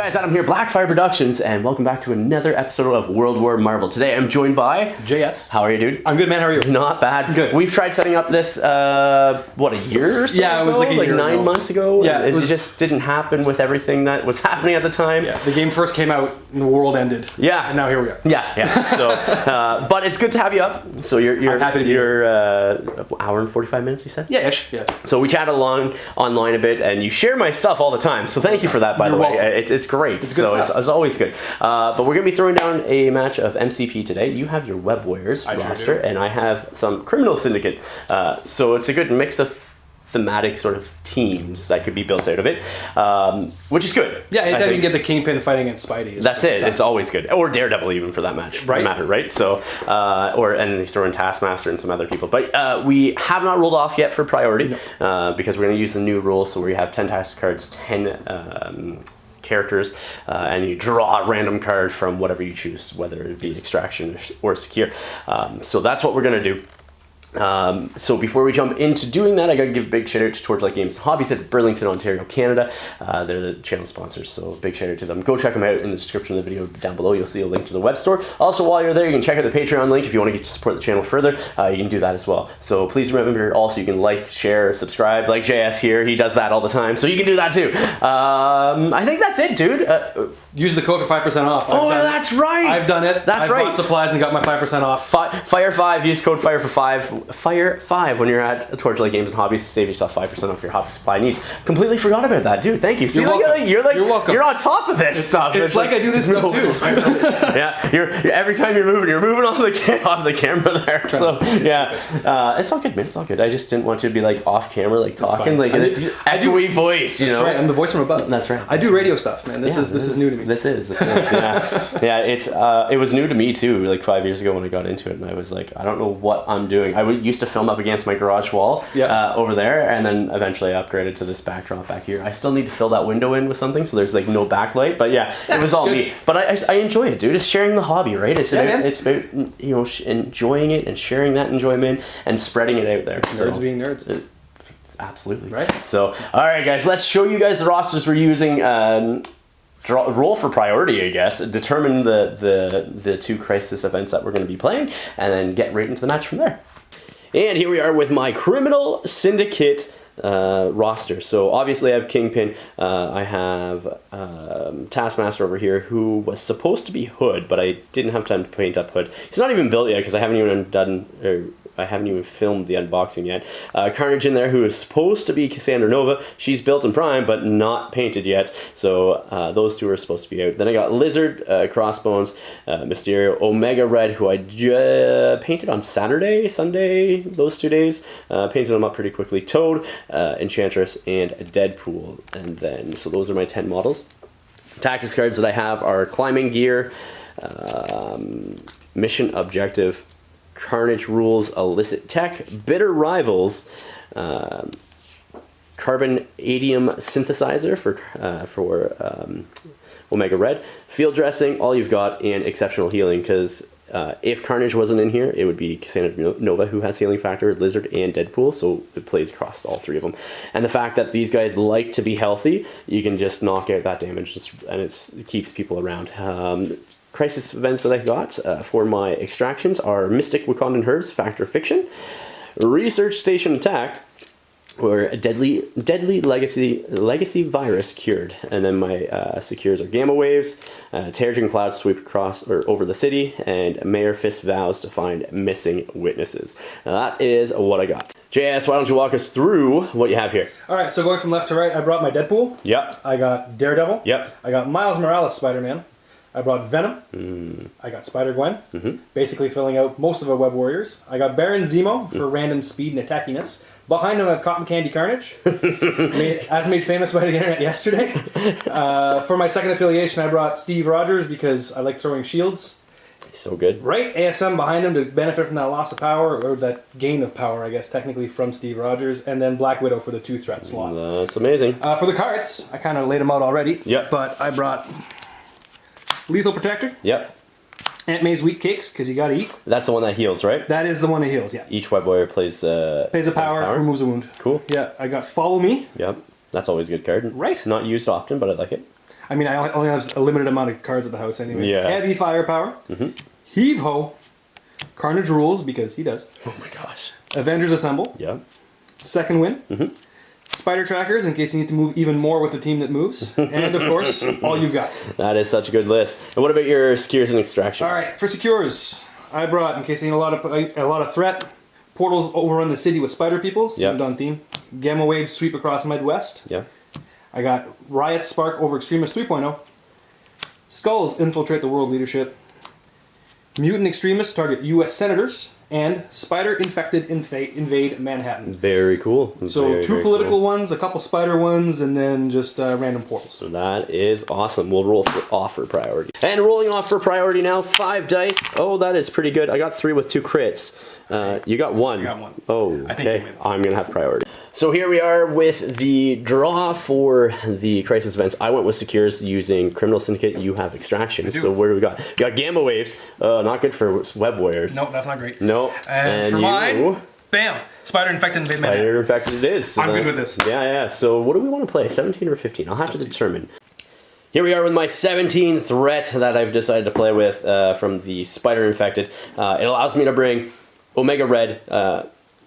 guys, Adam here, Blackfyre Productions, and welcome back to another episode of World War Marvel. Today I'm joined by... JS. How are you, dude? I'm good, man. How are you? Not bad. Good. We've tried setting up this, what, a year or so Yeah, it was ago? like a year 9 ago. months ago? Yeah, it just didn't happen with everything that was happening at the time. Yeah, the game first came out and the world ended. Yeah. And now here we are. Yeah. So, but it's good to have you up. So you're I'm happy to be you're hour and 45 minutes, you said? Yeah, ish. Yes. So we chat along online a bit, and you share my stuff all the time. So thank you for that, by the way. welcome. It's great. It's good so stuff. it's always good. But we're going to be throwing down a match of MCP today. You have your Web Warriors roster, and I have some Criminal Syndicate. So it's a good mix of thematic sort of teams that could be built out of it, which is good. Yeah, anytime you can get the Kingpin fighting against Spidey. That's it. It's always good. Or Daredevil even for that match. Right. Right? So, and they throw in Taskmaster and some other people. But we have not rolled off yet for priority because we're going to use the new rules. So we have 10 task cards, 10 characters, and you draw a random card from whatever you choose, whether it be extraction or secure. So that's what we're going to do. So before we jump into doing that, I gotta give a big shout out to Torchlight Games and Hobbies at Burlington, Ontario, Canada. They're the channel sponsors, so big shout out to them. Go check them out in the description of the video down below. You'll see a link to the web store. Also, while you're there, you can check out the Patreon link if you want to get to support the channel further. You can do that as well. So please remember also you can like, share, subscribe, like JS here. He does that all the time, so you can do that too. I think that's it, dude. Use the code for 5% off. That's right. I've done it. That's I've right. bought supplies and got my 5% off. Fire 5, use code FIRE for 5. Fire 5 when you're at Torchlight Games and Hobbies. Save yourself 5% off your hobby supply needs. Completely forgot about that, dude. Thank you. See, You're welcome. You're welcome. You're on top of this stuff. It's like I do this stuff too. Yeah, you're every time you're moving off the camera there. So yeah, it's all good, man. It's all good. I just didn't want to be like off camera, like talking, like this echoey voice. You know, That's right. I'm the voice from above. That's right. I do radio stuff, man. This is new to me. This is yeah. It's it was new to me too. Like 5 years ago when I got into it, and I was like, I don't know what I'm doing. I used to film up against my garage wall over there, and then eventually I upgraded to this backdrop back here. I still need to fill that window in with something, so there's like no backlight. But yeah, it was all me. But I enjoy it, dude. It's sharing the hobby, right? It's about enjoying it and sharing that enjoyment and spreading it out there. Nerds being nerds. Absolutely. Right. So, all right, guys, let's show you guys the rosters we're using. Roll for priority, I guess. Determine the two crisis events that we're going to be playing, and then get right into the match from there. And here we are with my Criminal Syndicate roster. So obviously I have Kingpin. I have Taskmaster over here, who was supposed to be Hood, but I didn't have time to paint up Hood. He's not even built yet because I haven't even filmed the unboxing yet. Carnage in there, who is supposed to be Cassandra Nova. She's built in Prime, but not painted yet. So those two are supposed to be out. Then I got Lizard, Crossbones, Mysterio, Omega Red, who I painted on Sunday, those 2 days. Painted them up pretty quickly. Toad, Enchantress, and Deadpool. And then, so those are my 10 models. Tactics cards that I have are Climbing Gear, Mission Objective, Carnage Rules, Illicit Tech, Bitter Rivals, Carbon Adium Synthesizer for Omega Red, Field Dressing, All You've Got, and Exceptional Healing, because if Carnage wasn't in here, it would be Cassandra Nova, who has Healing Factor, Lizard, and Deadpool, so it plays across all three of them. And the fact that these guys like to be healthy, you can just knock out that damage, and it keeps people around. Crisis events that I got for my extractions are Mystic Wakandan Herbs, Factor Fiction, Research Station Attacked, or a deadly legacy virus cured. And then my secures are Gamma Waves, Terrigen Cloud Sweep across or over the city, and Mayor Fist vows to find missing witnesses. Now that is what I got. JS, why don't you walk us through what you have here? All right, so going from left to right, I brought my Deadpool. Yep. I got Daredevil. Yep. I got Miles Morales Spider-Man. I brought Venom. I got Spider-Gwen, basically filling out most of our Web Warriors. I got Baron Zemo for random speed and attackiness. Behind him, I have Cotton Candy Carnage, as made famous by the internet yesterday. For my second affiliation, I brought Steve Rogers because I like throwing shields. He's so good. Right, ASM behind him to benefit from that loss of power, or that gain of power, I guess, technically from Steve Rogers. And then Black Widow for the 2-threat slot. That's amazing. For the cards, I kind of laid them out already. Yep. But I brought Lethal Protector. Yep. Aunt May's Wheat Cakes, because you gotta eat. That's the one that heals, right? That is the one that heals, yeah. Each Web Warrior plays a power, removes a wound. Cool. Yeah, I got Follow Me. Yep. That's always a good card. Right. Not used often, but I like it. I mean, I only have a limited amount of cards at the house anyway. Yeah. Heavy firepower. Heave ho. Carnage rules, because he does. Oh my gosh. Avengers Assemble. Yeah. Second win. Spider trackers, in case you need to move even more with the team that moves. And, of course, all you've got. That is such a good list. And what about your secures and extractions? All right, for secures, I brought, in case you need a lot of threat, portals overrun the city with spider people, seemed on theme. Gamma waves sweep across Midwest. Yeah. I got Riot Spark over Extremist 3.0. Skulls infiltrate the world leadership. Mutant extremists target U.S. senators. And Spider Infected invade Manhattan. Very cool. So very, two very political cool. ones, a couple spider ones, and then just random portals. So that is awesome. We'll roll off for priority. And rolling off for priority now, 5 dice. Oh, that is pretty good. I got 3 with 2 crits. You got 1. I got 1. Oh, I think okay. you win. I'm going to have priority. So here we are with the draw for the crisis events. I went with secures using Criminal Syndicate. You have extraction. So what do we got? We got gamma waves. Not good for web warriors. Nope, that's not great. No. And for mine, bam! Spider Infected invade Manhattan. Spider Infected it is. So I'm good with this. Yeah. So what do we want to play? 17 or 15? I'll have to determine. Here we are with my 17 threat that I've decided to play with from the Spider Infected. It allows me to bring Omega Red,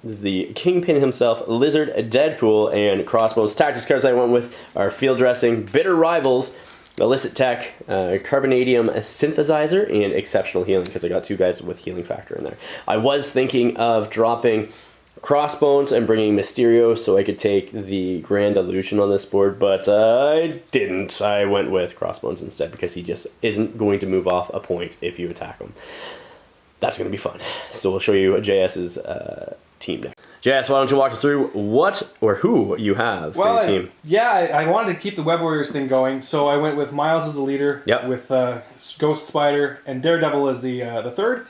the Kingpin himself, Lizard, Deadpool, and Crossbones. Tactics cards I went with are Field Dressing, Bitter Rivals, Illicit Tech, Carbonadium Synthesizer, and Exceptional Healing, because I got 2 guys with Healing Factor in there. I was thinking of dropping Crossbones and bringing Mysterio so I could take the Grand Illusion on this board, but I didn't. I went with Crossbones instead because he just isn't going to move off a point if you attack him. That's going to be fun. So we'll show you JS's team now. JS, why don't you walk us through what or who you have for your team? I wanted to keep the Web Warriors thing going, so I went with Miles as the leader, with Ghost Spider and Daredevil as the third,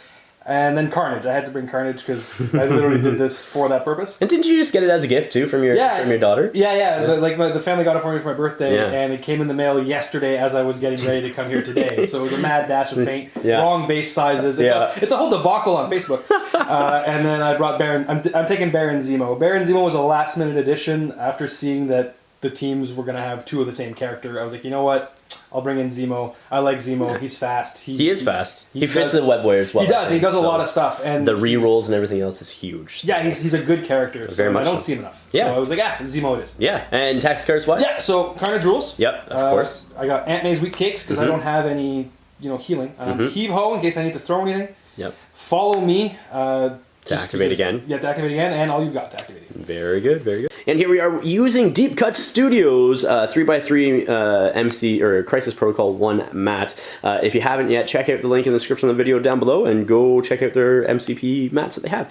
and then Carnage. I had to bring Carnage because I literally did this for that purpose. And didn't you just get it as a gift too from your daughter? Yeah. The family got it for me for my birthday, and it came in the mail yesterday as I was getting ready to come here today. So it was a mad dash of paint, wrong base sizes. It's a whole debacle on Facebook. And then I brought Baron. I'm taking Baron Zemo. Baron Zemo was a last minute addition after seeing that the teams were going to have 2 of the same character. I was like, you know what? I'll bring in Zemo. I like Zemo. He's fast. He is fast. He fits the Web Warriors well. He does. He does a lot of stuff. And the re-rolls and everything else is huge. So. Yeah, he's a good character. So very much. I don't see him enough. Yeah. So I was like, Zemo it is. Yeah. And tax cards wise? Yeah. So Carnage rules. Yep. Of course. I got Aunt May's Wheat Cakes because I don't have any, healing. Heave ho in case I need to throw anything. Yep. Follow me. To activate again. Yeah, to activate again, and all you've got to activate again. Very good, very good. And here we are using Deep Cut Studios 3x3 MC or Crisis Protocol 1 mat. If you haven't yet, check out the link in the description of the video down below and go check out their MCP mats that they have.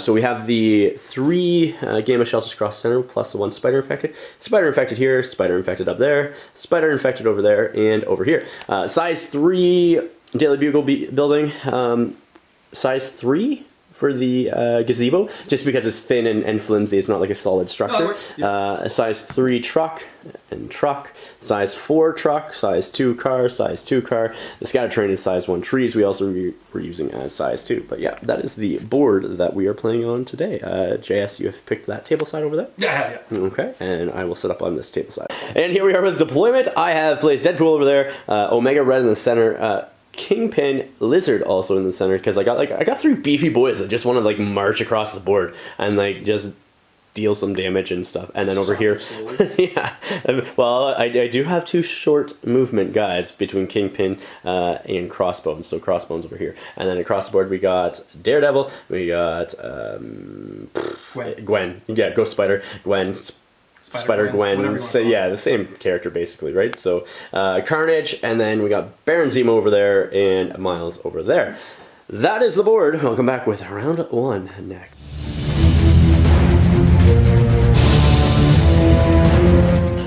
So we have the 3 Gamma Shelters across center plus the 1 Spider Infected. Spider Infected here, Spider Infected up there, Spider Infected over there, and over here. Size 3 Daily Bugle building. Size 3 for the gazebo, just because it's thin and flimsy. It's not like a solid structure. Size 3 truck and truck. Size 4 truck. Size 2 car. Size 2 car. The scatter train is size 1 trees. We also were using as size 2. But yeah, that is the board that we are playing on today. JS, you have picked that table side over there? Yeah. Okay, and I will set up on this table side. And here we are with deployment. I have placed Deadpool over there. Omega Red in the center. Kingpin, Lizard also in the center, because I got 3 beefy boys that just want to march across the board and just deal some damage and stuff. And then over here, well, I do have 2 short movement guys between Kingpin and Crossbones. So Crossbones over here, and then across the board we got Daredevil, we got Gwen, Ghost Spider, Gwen. Spider-Gwen, the same character basically, right? So Carnage, and then we got Baron Zemo over there and Miles over there. That is the board. I'll come back with round 1 next.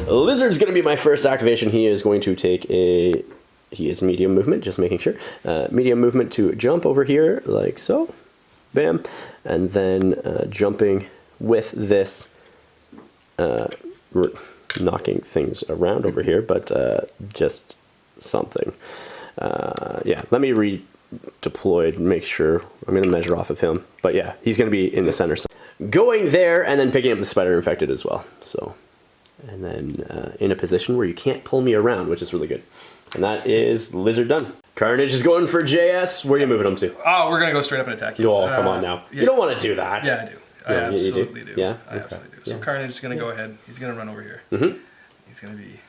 Lizard's going to be my first activation. He is going to take he is medium movement, just making sure. Medium movement to jump over here, like so. Bam. And then jumping with this knocking things around over here, but just something. Let me redeploy, make sure. I'm going to measure off of him, but yeah, he's going to be in the center. So going there and then picking up the Spider Infected as well. So and then in a position where you can't pull me around, which is really good. And that is Lizard done. Carnage is going for JS. Where are you moving him to? Oh, we're going to go straight up and attack you. Oh, come on now. Yeah. You don't want to do that. Yeah, I do. I absolutely do. Yeah? I absolutely do. So Carnage is going to go ahead. He's going to run over here. He's going to be...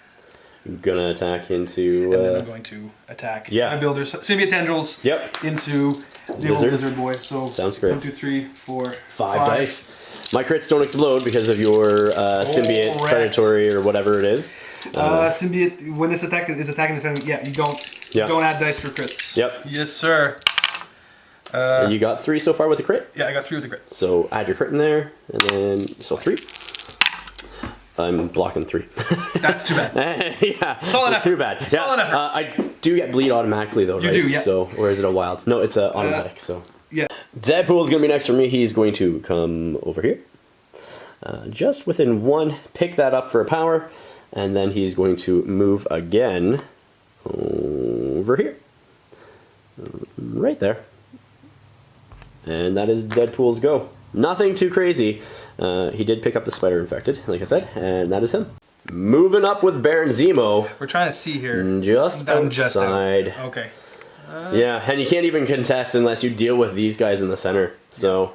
Gonna attack into... and then I'm going to attack my builders. Symbiote Tendrils into the old Lizard boy. So sounds great. 1, 2, 3, 4, 5 dice. My crits don't explode because of your Symbiote Predatory or whatever it is. Symbiote, when this attack is attacking the enemy, you don't add dice for crits. Yep. Yes, sir. You got 3 so far with the crit? Yeah, I got 3 with the crit. So add your crit in there, and then, so 3. I'm blocking 3. That's too bad. Yeah, solid effort. Too bad. Solid effort. I do get bleed automatically though, right? You do, yeah. So, or is it a wild? No, it's a automatic. So yeah. Deadpool's gonna be next for me. He's going to come over here, just within 1. Pick that up for a power, and then he's going to move again over here, right there, and that is Deadpool's go. Nothing too crazy. He did pick up the Spider Infected, like I said, and that is him. Moving up with Baron Zemo. We're trying to see here. Just outside. Okay. Yeah, and you can't even contest unless you deal with these guys in the center. So,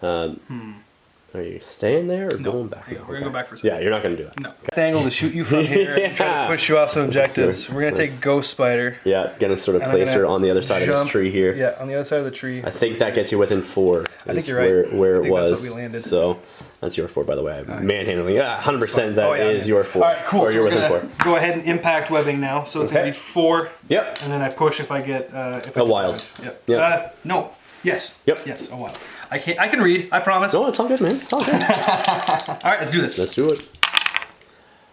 are you staying there or going back? We're going to go back for a second. Yeah, you're not going to do that. No. Angle to shoot you from here and try to push you off some objectives. We're going to take Ghost Spider. Yeah, going to sort of place her on the other side of this tree here. Yeah, on the other side of the tree. I think that gets you within 4. I think you're right. Where it was. That's what we landed. So, that's your 4, by the way. Manhandling. Yeah, 100% that is your 4. All right, cool. Or you're within 4. Go ahead and impact webbing now. So it's going to be 4. Yep. And then I push if I get... a wild. Yep. No. Yes. Yep. Yes, a wild. I can read, I promise. No, it's all good, man. It's all good. Alright, let's do this. Let's do it.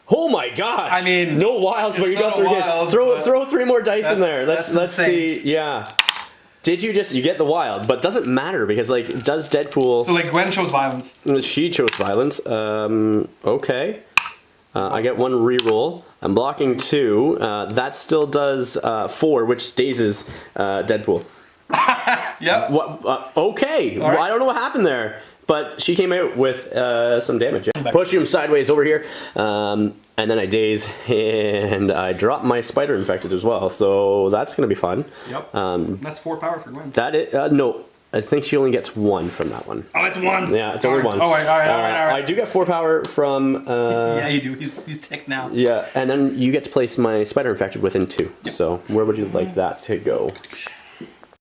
Oh my gosh! I mean, no wild, but you got 3 hits. Throw 3 more dice in there. Let's see. Yeah. Did you get the wild? But doesn't matter because like does Deadpool? So like Gwen chose violence. She chose violence. Okay. I get 1 reroll. I'm blocking 2. That still does 4, which dazes Deadpool. Yep. Okay. Right. Well, I don't know what happened there, but she came out with some damage. Yeah. Push him sideways over here, and then I daze, and I drop my Spider Infected as well. So that's gonna be fun. Yep. That's 4 power for Gwen. That is no. I think she only gets 1 from that one. Oh, it's 1. Yeah, it's only 1. All right. I do get 4 power from. Yeah, you do. He's ticked now. Yeah, and then you get to place my Spider Infected within 2. Yep. So where would you like that to go?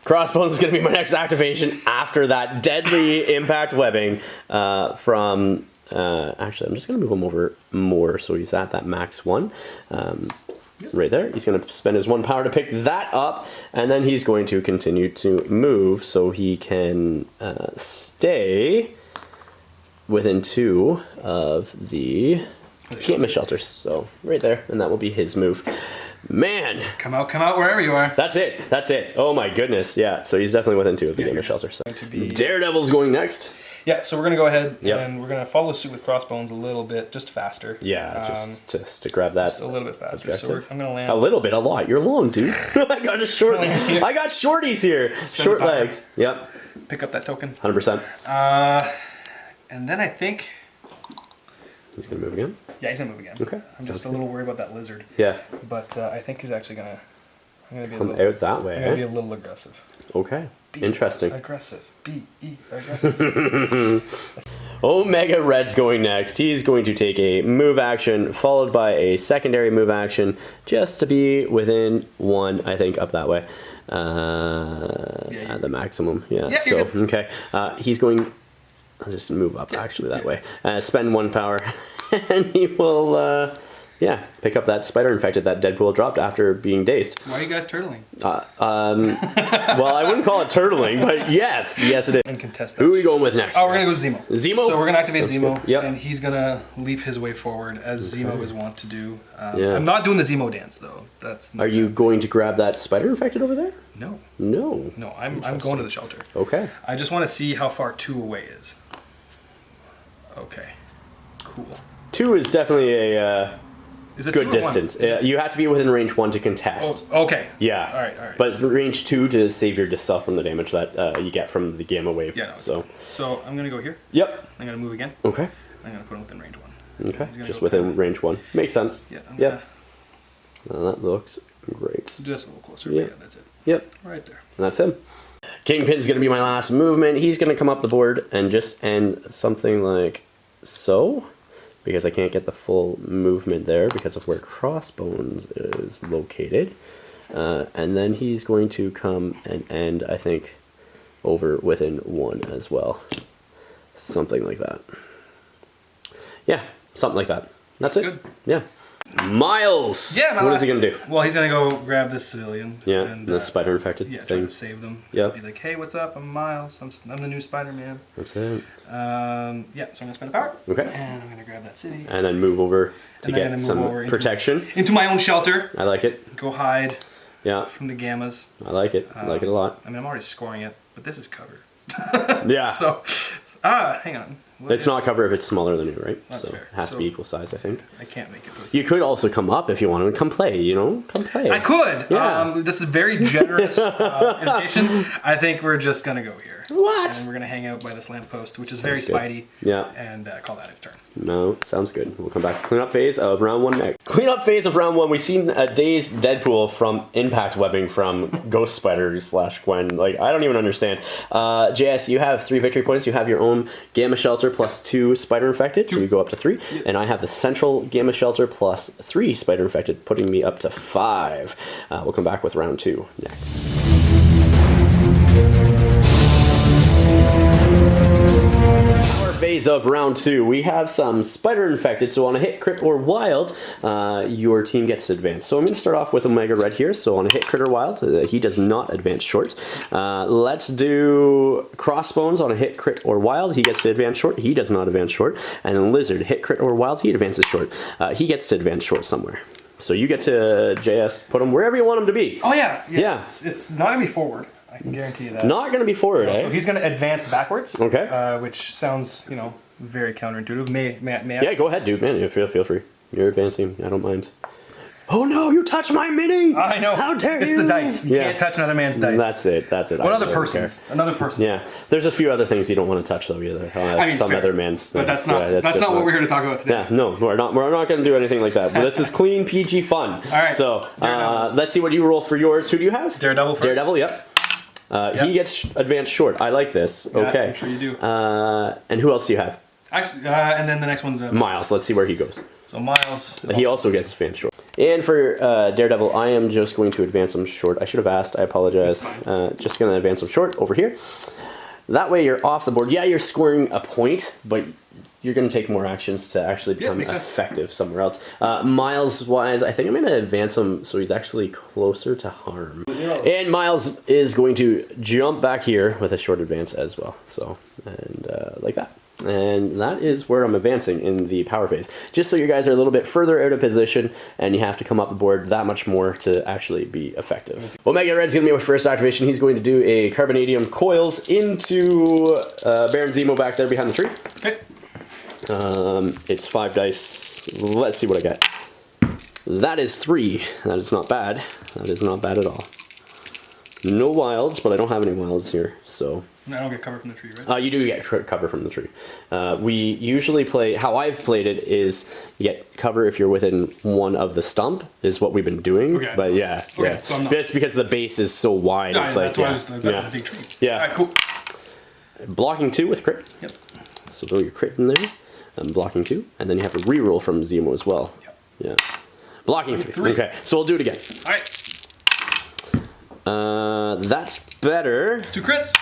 Crossbones is going to be my next activation after that deadly impact webbing from... actually, I'm just going to move him over more so he's at that max 1. Right there. He's going to spend his 1 power to pick that up, and then he's going to continue to move so he can stay within 2 of the Gamma shelters. So right there, and that will be his move. Man! Come out wherever you are. That's it. Oh my goodness. Yeah, so he's definitely within 2 of the Gamma shelter. So. Daredevil's going next. Yeah, so we're going to go ahead and we're going to follow suit with Crossbones a little bit, just faster. Yeah, just to grab that. Just a little bit faster. Objective. So I'm going to land. A little bit, a lot. You're long, dude. I got shorties here. Short legs. Yep. Pick up that token. 100%. And then I think... He's going to move again? Yeah, he's going to move again. Okay. I'm just a little worried about that lizard. Yeah. But I think he's actually going to... I'm going to be come out that way. I'm going to be a little aggressive. Okay. Interesting. Aggressive. Aggressive. Omega Red's going next. He's going to take a move action followed by a secondary move action just to be within 1, I think, up that way. At the maximum. Yeah so, okay. He's going... I'll just move up actually that way. Spend 1 power, and he will, pick up that Spider Infected that Deadpool dropped after being dazed. Why are you guys turtling? Well, I wouldn't call it turtling, but yes it is. And contest that. Who are we going with next? Oh, we're gonna go Zemo. Zemo. So we're gonna activate Zemo, yep. and he's gonna leap his way forward as Zemo is wont to do. I'm not doing the Zemo dance though. Are you going to grab that Spider Infected over there? No. No, I'm going to the shelter. Okay. I just want to see how far 2 away is. Okay. Cool. 2 is definitely a is it good distance. You have to be within range 1 to contest. Oh, okay. Yeah. All right. But range 2 to save yourself from the damage that you get from the gamma wave. Yeah. No, so I'm gonna go here. Yep. I'm gonna move again. Okay. I'm gonna put him within range 1. Okay, just within range 1. Makes sense. Yeah. Yep. That looks great. Just a little closer. Yep. Yeah, that's it. Yep. Right there. And that's him. Kingpin's going to be my last movement. He's going to come up the board and just end something like so, because I can't get the full movement there because of where Crossbones is located. And then he's going to come and end, I think, over within 1 as well. Something like that. Yeah, something like that. That's it. Good. Yeah. Miles! Yeah, what is he going to do? Well, he's going to go grab this civilian. Yeah, and, the spider-infected Yeah, try thing. to save them. Yeah. Be like, hey, what's up? I'm Miles. I'm the new Spider-Man. That's it. Yeah, so I'm going to spend a power. Okay. And I'm going to grab that city. And then move over to And then get move some over protection. Into my own shelter. I like it. Go hide Yeah, from the gammas. I like it. I like it a lot. I mean, I'm already scoring it, but this is covered. Yeah. So, hang on. It's not cover if it's smaller than you, right? That's so fair. It has to be equal size, I think. I can't make it. You could also come up if you want to. Come play, you know? Come play. I could. Yeah. This is very generous invitation. I think we're just going to go here. What? And we're going to hang out by this lamppost, which is very good. Spidey. Yeah. And call that its turn. No, sounds good. We'll come back to cleanup phase of round 1 next. Cleanup phase of round 1. We've seen a dazed Deadpool from impact webbing from Ghost Spider / Gwen. Like, I don't even understand. JS, you have 3 victory points. You have your own Gamma Shelter plus 2 Spider Infected, so you go up to 3. And I have the Central Gamma Shelter plus 3 Spider Infected, putting me up to 5. We'll come back with round 2 next. Phase of round 2, we have some spider infected, so on a hit, crit, or wild, your team gets to advance. So I'm going to start off with Omega Red here. So on a hit, crit, or wild, he does not advance short. Let's do Crossbones on a hit, crit, or wild. He gets to advance short. He does not advance short. And then Lizard, hit, crit, or wild, he advances short. He gets to advance short somewhere. So you get to, JS, put him wherever you want him to be. Oh, yeah. Yeah. It's not going to be forward. I can guarantee you that. Not going to be forward, eh? So he's going to advance backwards. Okay. Which sounds, very counterintuitive. May I? Yeah, go ahead, dude, man. You feel free. You're advancing. I don't mind. Oh no, you touched my mini! I know. How dare you! It's the dice. You can't touch another man's dice. That's it. What other person's? Another person. Yeah. There's a few other things you don't want to touch though either. Some fair. other man's things. But that's not what we're here to talk about today. Yeah, no, we're not going to do anything like that. But this is clean PG fun. All right. So let's see what you roll for yours. Who do you have? Daredevil first. Daredevil, yep. He gets advanced short. I like this. Yeah, okay. I'm sure you do. And who else do you have? Actually, and then the next one's Miles. Let's see where he goes. So Miles. He also gets advanced short. And for Daredevil, I am just going to advance him short. I should have asked. I apologize. Just going to advance him short over here. That way you're off the board. Yeah, you're scoring a point, but you're going to take more actions to actually become effective somewhere else. Miles-wise, I think I'm going to advance him so he's actually closer to harm. And Miles is going to jump back here with a short advance as well. So, and like that. And that is where I'm advancing in the power phase. Just so you guys are a little bit further out of position and you have to come up the board that much more to actually be effective. Omega Red's going to be my first activation. He's going to do a Carbonadium Coils into Baron Zemo back there behind the tree. Okay. It's 5 dice. Let's see what I get. That is 3. That is not bad. That is not bad at all. No wilds, but I don't have any wilds here, so... I don't get cover from the tree, right? You do get cover from the tree. We usually play... How I've played it is you get cover if you're within 1 of the stump, is what we've been doing. Okay. But yeah. Okay, yeah. so I'm not... Just because the base is so wide, it's like... That's a big tree. Yeah. Alright, cool. Blocking 2 with crit. Yep. So throw your crit in there. Blocking 2. And then you have to reroll from Zemo as well. Yep. Yeah. Blocking 3. Okay, so we'll do it again. Alright. That's better. It's 2 crits.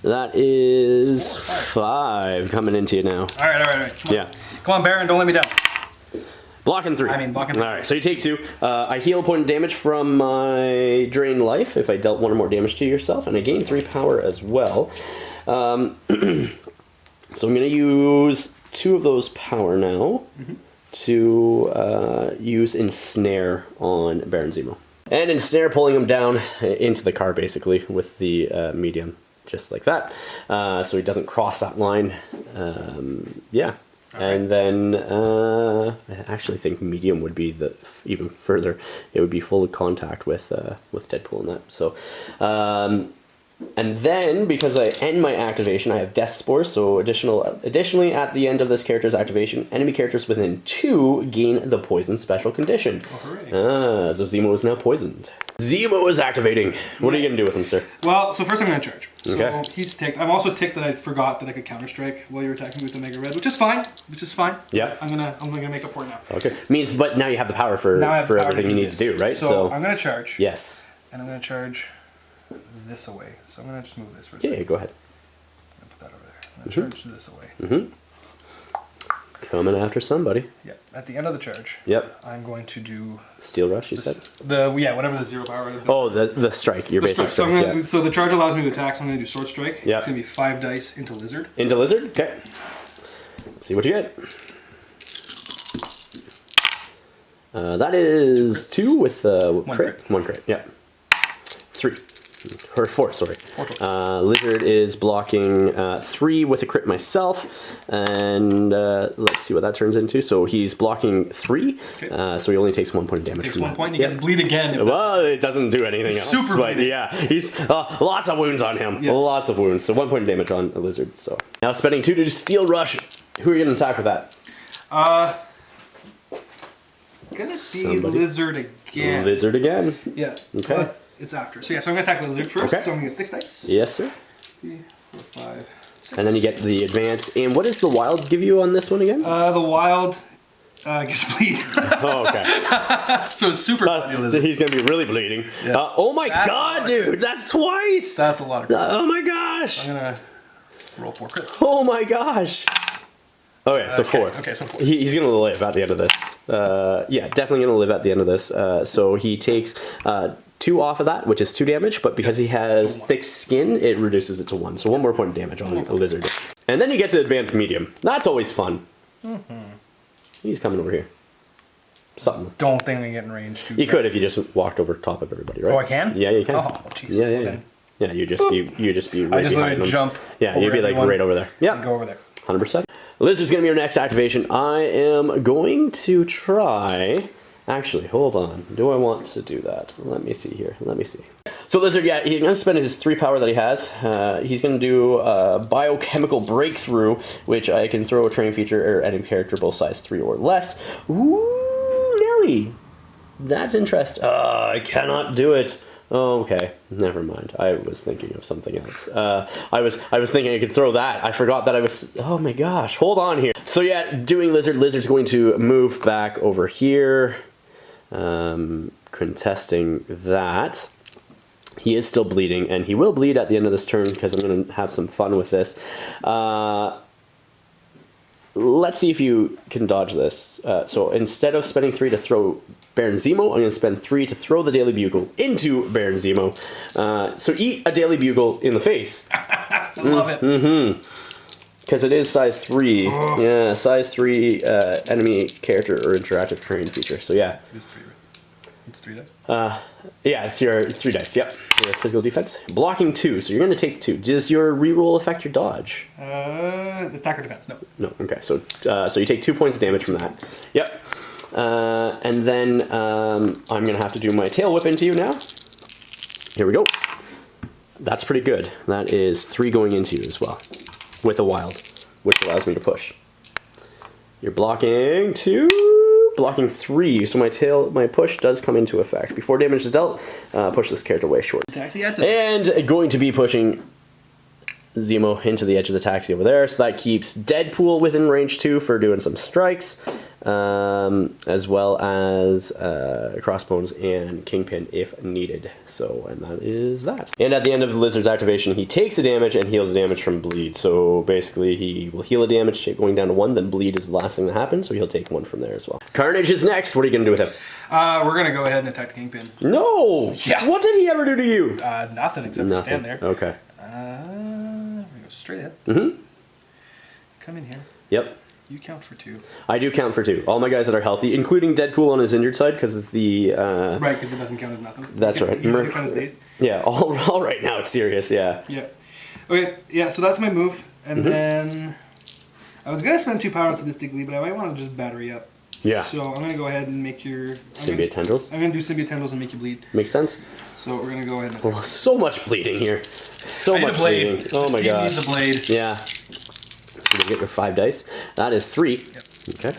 That is 5 coming into you now. Alright. Yeah. Come on, Baron, don't let me down. Blocking 3. Blocking 3. Alright, so you take 2. I heal a point of damage from my drain life if I dealt 1 or more damage to yourself, and I gain 3 power as well. So I'm going to use 2 of those power now to use Ensnare on Baron Zemo. And Ensnare, pulling him down into the car, basically, with the medium, just like that. So he doesn't cross that line. Yeah. And then I actually think medium would be the even further. It would be full of contact with Deadpool and that. So And then, because I end my activation, I have Death Spores, so additionally, at the end of this character's activation, enemy characters within 2 gain the poison special condition. Oh, So Zemo is now poisoned. Zemo is activating. What are you going to do with him, sir? Well, so first I'm going to charge. So Okay. he's ticked. I'm also ticked that I forgot that I could counter-strike while you were attacking with the Mega Red, which is fine. Yeah. I'm gonna make up for it now. Okay. Means, but now you have the power for everything you need to do, right? So I'm going to charge. Yes. And I'm going to charge this away. So I'm going to just move this for a second. Yeah, go ahead. I'm going to put that over there. I'm going to charge this away. Mm-hmm. Coming after somebody. Yeah. At the end of the charge, Yep. I'm going to do Steel Rush, you said? whatever the 0 power. Oh, the strike, your basic strike. So, so the charge allows me to attack, so I'm going to do Sword Strike. Yeah. It's going to be 5 dice into Lizard. Into Lizard? Okay. Let's see what you get. That is 2 with crit. 1 crit, yeah. 3. Or 4, sorry. 4. Lizard is blocking 3 with a crit myself. And let's see what that turns into. So he's blocking 3. Okay. So he only takes 1 point of damage Takes from 1 that. point and he gets bleed again. Well, it doesn't do anything else. Super but bleeding. yeah, he's lots of wounds on him. Yeah. Lots of wounds. So 1 point of damage on a Lizard. So now spending 2 to do Steel Rush. Who are you going to attack with that? Gonna be Lizard again. Lizard again. Yeah. Okay. But it's after. So yeah, so I'm gonna attack Lizard first. Okay. So I'm gonna get 6 dice. Yes, sir. 3, 4, 5, 6. And then you get the advance. And what does the wild give you on this one again? The wild gets bleed. Oh, okay. So it's super bloody Lizard. He's going to be really bleeding. Yeah. Oh my That's god, dude. That's twice. That's a lot of crits. Oh my gosh. I'm gonna roll 4 crits. Oh my gosh. Okay, so 4. Okay, so 4. He's going to live at the end of this. Yeah, definitely going to live at the end of this. So he takes 2 off of that, which is 2 damage, but because he has thick skin, it reduces it to 1. So 1 more point of damage on a Lizard. And then you get to advanced medium. That's always fun. He's coming over here. Something. Don't think I get in range too. You could if you just walked over top of everybody, right? Oh, I can? Yeah, you can. Oh, jeez. Yeah. Yeah, you just be right I just let behind it them. jump. Yeah, you'd be like right over there. Yeah, Go over there. 100%. Lizard's gonna be your next activation. I am going to try. Actually, hold on. Do I want to do that? Let me see here. Let me see. So Lizard, yeah, he's gonna spend his 3 power that he has. He's gonna do biochemical breakthrough, which I can throw a training feature or enemy character both size 3 or less. Ooh, Nelly. That's interesting. I cannot do it. Oh, okay. Never mind. I was thinking of something else. I was thinking I could throw that. I forgot that I was... Oh my gosh. Hold on here. So yeah, doing Lizard. Lizard's going to move back over here. Contesting that. He is still bleeding, and he will bleed at the end of this turn because I'm going to have some fun with this. Let's see if you can dodge this. So instead of spending 3 to throw Baron Zemo, I'm going to spend 3 to throw the Daily Bugle into Baron Zemo. So eat a Daily Bugle in the face. I love it. Because it is size 3. Oh. Yeah, size 3 enemy character or interactive terrain feature. So yeah. It's 3, right? It's 3 dice? Yeah, it's your 3 dice. Yep. Your physical defense. Blocking 2, so you're going to take 2. Does your reroll affect your dodge? Attack or defense, no. No, okay. So you take 2 points of damage from that. Yep. And then I'm going to have to do my tail whip into you now. Here we go. That's pretty good. That is 3 going into you as well. With a wild, which allows me to push. You're blocking 2, blocking 3, so my push does come into effect. Before damage is dealt, push this character away short. Taxi, and going to be pushing Zemo into the edge of the taxi over there, so that keeps Deadpool within range 2 for doing some strikes, as well as Crossbones and Kingpin if needed. So, and that is that. And at the end of the Lizard's activation, he takes the damage and heals the damage from bleed. So basically, he will heal the damage going down to 1, then bleed is the last thing that happens, so he'll take 1 from there as well. Carnage is next. What are you going to do with him? We're going to go ahead and attack the Kingpin. No! Yeah. What did he ever do to you? Nothing except for stand there. Okay. We're going to go straight ahead. Mm-hmm. Come in here. Yep. You count for 2. I do count for 2. All my guys that are healthy, including Deadpool on his injured side, because it's the... right, because it doesn't count as nothing. That's right. You count as dazed. Yeah, all right now it's serious, yeah. Yeah. Okay, yeah, so that's my move. And then... I was going to spend 2 power on Sadistic Glee, but I might want to just battery up. Yeah. So I'm going to go ahead and make your... Symbiote tendrils. I'm going to do symbiote tendrils and make you bleed. Makes sense. So we're going to go ahead and... Oh, so much bleeding here. So much bleeding. Oh my god. Needs a blade. Yeah. So you get your 5 dice. That is 3. Yep. Okay.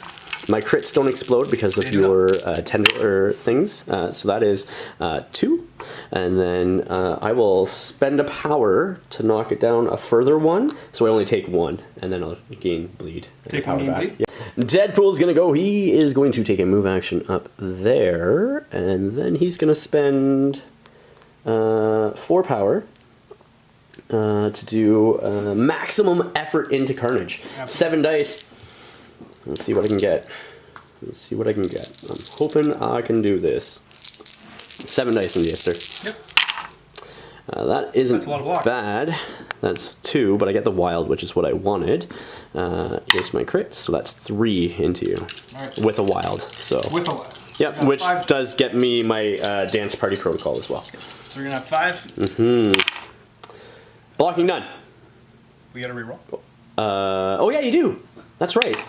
My crits don't explode because of your tendril things. So that is 2. And then I will spend a power to knock it down a further 1. So I only take 1. And then I'll gain bleed. Take 1 gain bleed? Yeah. Deadpool's going to go. He is going to take a move action up there. And then he's going to spend 4 power. To do maximum effort into Carnage. Absolutely. 7 dice. Let's see what I can get. Let's see what I can get. I'm hoping I can do this. 7 dice in the Ister. Yep. That isn't That's a lot of blocks. bad. That's 2, but I get the wild, which is what I wanted. Here's my crit, so that's 3 into you. Right. With a wild. So. With a wild. Yep, which 5. Does get me my dance party protocol as well. So we're going to have 5. Mm-hmm. Blocking none. We got to reroll. Oh yeah, you do. That's right.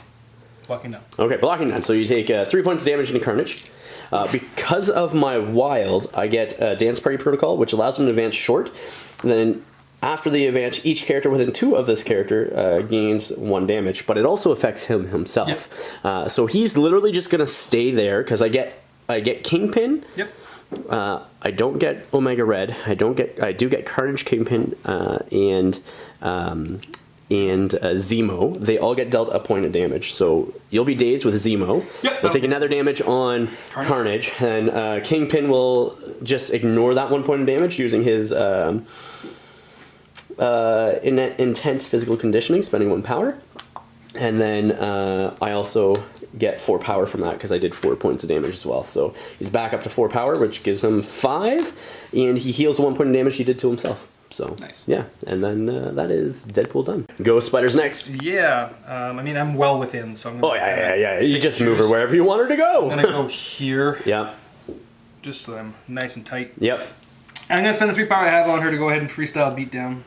Blocking none. Okay, blocking none. So you take 3 points of damage into Carnage. Because of my wild, I get Dance Party Protocol, which allows him to advance short. And then after the advance, each character within 2 of this character gains 1 damage, but it also affects him himself. Yep. So he's literally just going to stay there because I get Kingpin. Yep. I don't get Omega Red. I do get Carnage, Kingpin, and Zemo. They all get dealt a point of damage. So you'll be dazed with Zemo. Yep. You'll take another damage on Carnage. And Kingpin will just ignore that 1 point of damage using his intense physical conditioning, spending 1 power. And then I also get 4 power from that because I did 4 points of damage as well. So he's back up to 4 power, which gives him 5, and he heals 1 point of damage he did to himself. So nice. Yeah, and then that is Deadpool done. Go Spider's next. Yeah, I mean I'm well within, so I'm gonna. Oh yeah. You just move her wherever you want her to go. I'm gonna go here. Yeah. Just so I'm nice and tight. Yep. I'm gonna spend the 3 power I have on her to go ahead and freestyle beat down.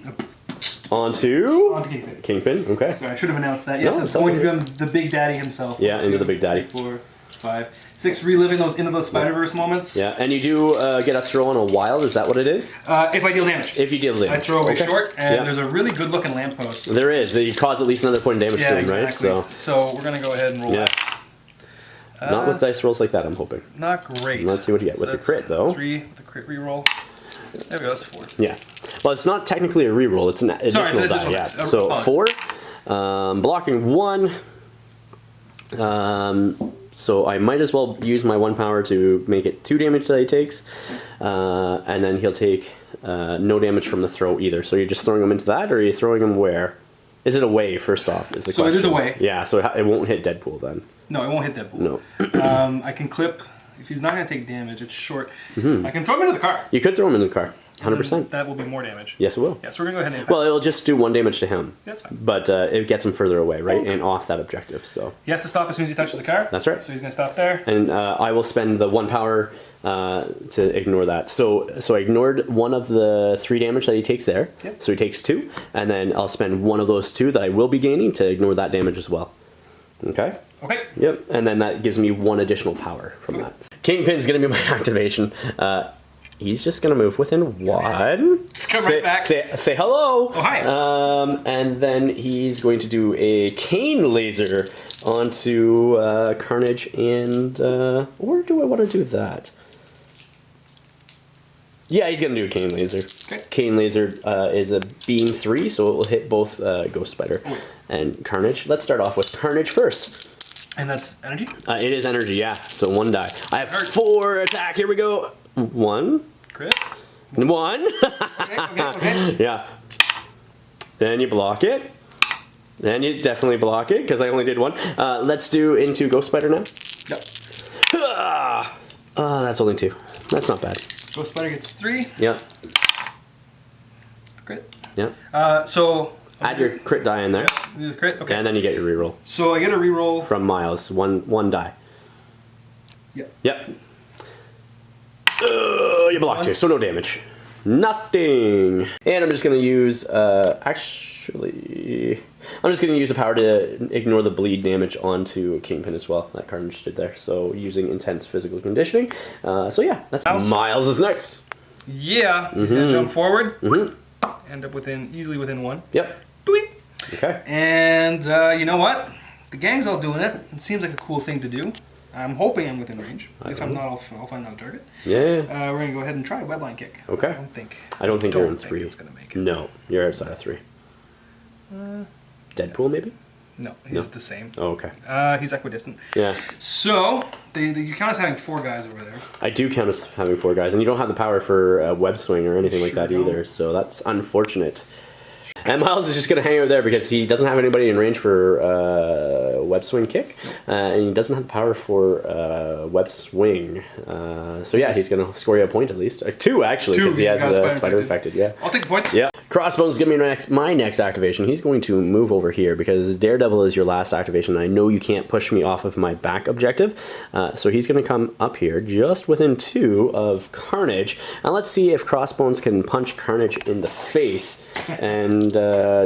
Onto Kingpin. Kingpin, okay. Sorry, I should have announced that. Yes, No, it's going to be on the Big Daddy himself. Yeah, into the Big Daddy. 4, 5, 6, reliving those into those Spider-Verse moments. Yeah, and you do get a throw on a wild, is that what it is? If I deal damage. If you deal damage. I throw away short, and there's a really good looking lamppost. There is. You cause at least another point of damage to him, exactly. Right? So we're going to go ahead and roll that. Not with dice rolls like that, I'm hoping. Not great. Let's see what you get with your crit, though. 3, the crit reroll. There we go, that's 4. Yeah. Well, it's not technically a reroll, it's an additional die. Yeah. So 4. Blocking 1. So I might as well use my 1 power to make it 2 damage that he takes. And then he'll take no damage from the throw either. So you're just throwing him into that, or are you throwing him where? Is it away, first off? Is the question. It is away. Yeah, so it won't hit Deadpool then. No, it won't hit Deadpool. No. I can clip. If he's not going to take damage, it's short. I can throw him into the car. You could throw him into the car. 100%. That will be more damage. Yes, it will. Yeah, so we're going to go ahead and impact. Well, it'll just do 1 damage to him. That's fine. But it gets him further away, right? And off that objective, so. He has to stop as soon as he touches the car. That's right. So he's going to stop there. And I will spend the 1 power to ignore that. So I ignored 1 of the 3 damage that he takes there. Yep. So he takes 2. And then I'll spend 1 of those 2 that I will be gaining to ignore that damage as well. Okay? Okay. Yep. And then that gives me 1 additional power from that. Kingpin's going to be my activation. He's just going to move within 1. Just come right back. Say hello. Oh, hi. And then he's going to do a cane laser onto Carnage and... or do I want to do that? Yeah, he's going to do a cane laser. Okay. Cane laser is a beam 3, so it will hit both Ghost Spider and Carnage. Let's start off with Carnage first. And that's energy? It is energy, yeah. So 1 die. I have 4 attack. Here we go. 1. Crit. 1. Okay. Yeah. Then you block it. Then you definitely block it, because I only did 1. Let's do into Ghost Spider now. Yep. That's only 2. That's not bad. Ghost Spider gets 3. Yep. Crit. Yep. So... Add your crit die in there. Do the crit? Okay. And then you get your reroll. So I get a reroll. From Miles. One die. Yep. Yep. You blocked 2, so no damage. Nothing. And I'm just going to use, actually, I'm just going to use a power to ignore the bleed damage onto Kingpin as well. That Carnage did there. So using intense physical conditioning. So yeah, that's Miles is next. Yeah, he's going to jump forward. End up easily within 1. Yep. Tweet. Okay. And you know what? The gang's all doing it. It seems like a cool thing to do. I'm hoping I'm within range. If I'm not, I'll find out a target. Yeah. We're going to go ahead and try a webline kick. Okay. I don't think you're in 3. it's going to make it. No, you're outside of 3. Deadpool, maybe? No, he's the same. Oh, okay. He's equidistant. Yeah. So, you count as having 4 guys over there. I do count as having 4 guys, and you don't have the power for web swing or anything like that either, so that's unfortunate. And Miles is just going to hang out there because he doesn't have anybody in range for web swing kick, and he doesn't have the power for web swing. So yeah, he's going to score you a point at least. 2 actually, because he has spider infected. Yeah. I'll take the points. Yeah. Crossbones, give me my next activation. He's going to move over here because Daredevil is your last activation. I know you can't push me off of my back objective, so he's going to come up here just within 2 of Carnage. And let's see if Crossbones can punch Carnage in the face and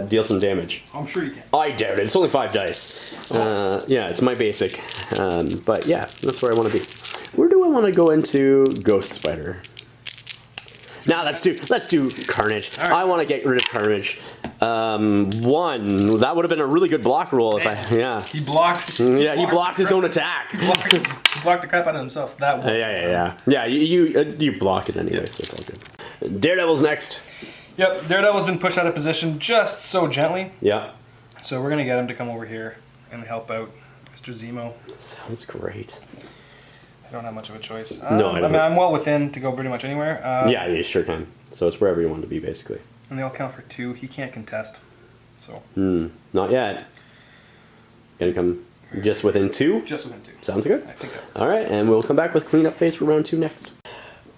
deal some damage. I'm sure you can. I doubt it. It's only 5 dice. Yeah, it's my basic. But yeah, that's where I want to be. Where do I want to go into Ghost Spider? Now let's do Carnage. Right. I want to get rid of Carnage. 1. That would have been a really good block roll if He blocked. Yeah, he blocked his own attack. He blocked the crap out of himself. That was. Yeah. You blocked it anyway, so it's all good. Daredevil's next. Yep, Daredevil's been pushed out of position just so gently. Yeah. So we're gonna get him to come over here and help out Mr. Zemo. Sounds great. I don't have much of a choice. No, I don't. I'm well within to go pretty much anywhere. Yeah, you sure can. So it's wherever you want to be, basically. And they all count for 2. He can't contest. So. Not yet. Gonna come just within 2? Just within 2. Sounds good. I think that works. All right, and we'll come back with cleanup phase for round 2 next.